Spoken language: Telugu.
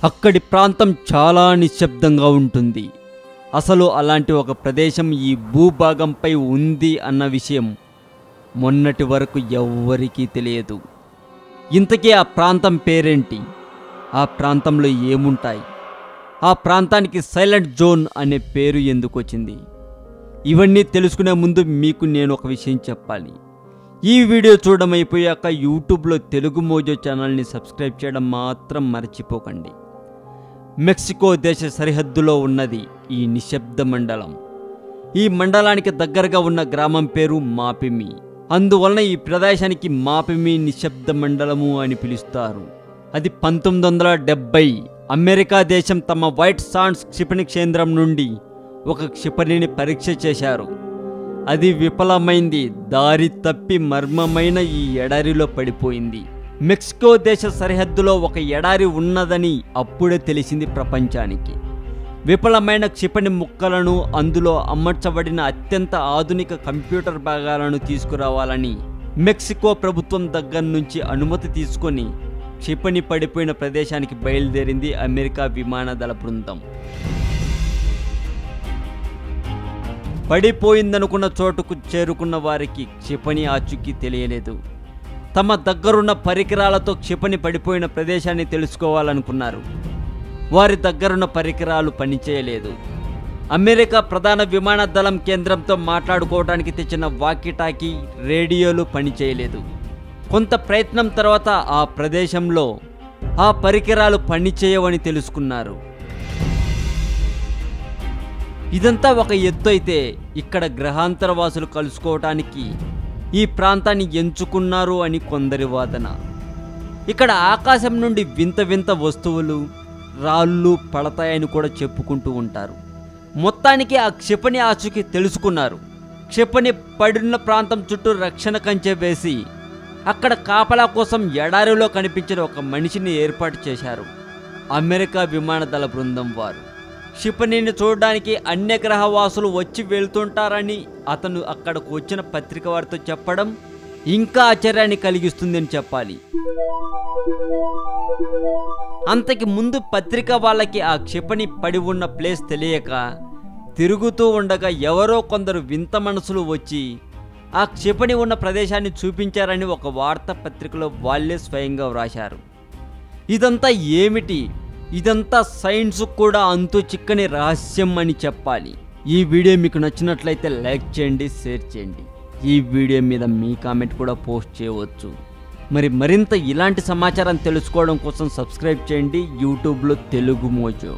అక్కడి ప్రాంతం చాలా నిశ్శబ్దంగా ఉంటుంది. అసలు అలాంటి ఒక ప్రదేశం ఈ భూభాగంపై ఉంది అన్న విషయం మొన్నటి వరకు ఎవ్వరికీ తెలియదు. ఇంతకీ ఆ ప్రాంతం పేరేంటి? ఆ ప్రాంతంలో ఏముంటాయి? ఆ ప్రాంతానికి సైలెంట్ జోన్ అనే పేరు ఎందుకు వచ్చింది? ఇవన్నీ తెలుసుకునే ముందు మీకు నేను ఒక విషయం చెప్పాలి. ఈ వీడియో చూడడం అయిపోయాక యూట్యూబ్లో తెలుగు మోజో ఛానల్ని సబ్స్క్రైబ్ చేయడం మాత్రం మర్చిపోకండి. మెక్సికో దేశ సరిహద్దులో ఉన్నది ఈ నిశ్శబ్ద మండలం. ఈ మండలానికి దగ్గరగా ఉన్న గ్రామం పేరు మాపిమి. అందువలన ఈ ప్రదేశానికి మాపిమి నిశ్శబ్ద మండలము అని పిలుస్తారు. అది 1970 అమెరికా దేశం తమ వైట్ సాండ్స్ క్షిపణి కేంద్రం నుండి ఒక క్షిపణిని పరీక్ష చేశారు. అది విఫలమైంది. దారి తప్పి మర్మమైన ఈ ఎడారిలో పడిపోయింది. మెక్సికో దేశ సరిహద్దులో ఒక ఎడారి ఉన్నదని అప్పుడే తెలిసింది ప్రపంచానికి. విఫలమైన క్షిపణి ముక్కలను, అందులో అమర్చబడిన అత్యంత ఆధునిక కంప్యూటర్ భాగాలను తీసుకురావాలని మెక్సికో ప్రభుత్వం దగ్గర నుంచి అనుమతి తీసుకొని క్షిపణి పడిపోయిన ప్రదేశానికి బయలుదేరింది అమెరికా విమానదళ బృందం. పడిపోయిందనుకున్న చోటుకు చేరుకున్న వారికి క్షిపణి ఆచూకీ తెలియలేదు. తమ దగ్గరున్న పరికరాలతో క్షిపణి పడిపోయిన ప్రదేశాన్ని తెలుసుకోవాలనుకున్నారు. వారి దగ్గరున్న పరికరాలు పనిచేయలేదు. అమెరికా ప్రధాన విమానదళం కేంద్రంతో మాట్లాడుకోవడానికి తెచ్చిన వాకీటాకీ రేడియోలు పనిచేయలేదు. కొంత ప్రయత్నం తర్వాత ఆ ప్రదేశంలో ఆ పరికరాలు పనిచేయవని తెలుసుకున్నారు. ఇదంతా ఒక ఎత్తు అయితే, ఇక్కడ గ్రహాంతరవాసులు కలుసుకోవటానికి ఈ ప్రాంతాన్ని ఎంచుకున్నారు అని కొందరి వాదన. ఇక్కడ ఆకాశం నుండి వింత వింత వస్తువులు, రాళ్ళు పడతాయని కూడా చెప్పుకుంటూ ఉంటారు. మొత్తానికి ఆ క్షిపణి ఆచూకీ తెలుసుకున్నారు. క్షిపణి పడిన ప్రాంతం చుట్టూ రక్షణ కంచె వేసి అక్కడ కాపలా కోసం ఎడారిలో కనిపించిన ఒక మనిషిని ఏర్పాటు చేశారు అమెరికా విమానదళ బృందం వారు. క్షిపణిని చూడడానికి అన్య గ్రహవాసులు వచ్చి వెళ్తుంటారని అతను అక్కడకు వచ్చిన పత్రిక వారితో చెప్పడం ఇంకా ఆశ్చర్యాన్ని కలిగిస్తుందని చెప్పాలి. అంతకి ముందు పత్రిక వాళ్ళకి ఆ క్షిపణి పడి ఉన్న ప్లేస్ తెలియక తిరుగుతూ ఉండగా ఎవరో కొందరు వింత మనసులు వచ్చి ఆ క్షిపణి ఉన్న ప్రదేశాన్ని చూపించారని ఒక వార్తాపత్రికలో వాళ్ళే స్వయంగా వ్రాశారు. ఇదంతా ఏమిటి? ఇదంతా సైన్స్ కూడా అంతు చిక్కని రహస్యం అని చెప్పాలి. ఈ వీడియో మీకు నచ్చినట్లయితే లైక్ చేయండి, షేర్ చేయండి. ఈ వీడియో మీద మీ కామెంట్ కూడా పోస్ట్ చేయవచ్చు. మరింత ఇలాంటి సమాచారం తెలుసుకోవడం కోసం సబ్స్క్రైబ్ చేయండి యూట్యూబ్లో తెలుగు మోజో.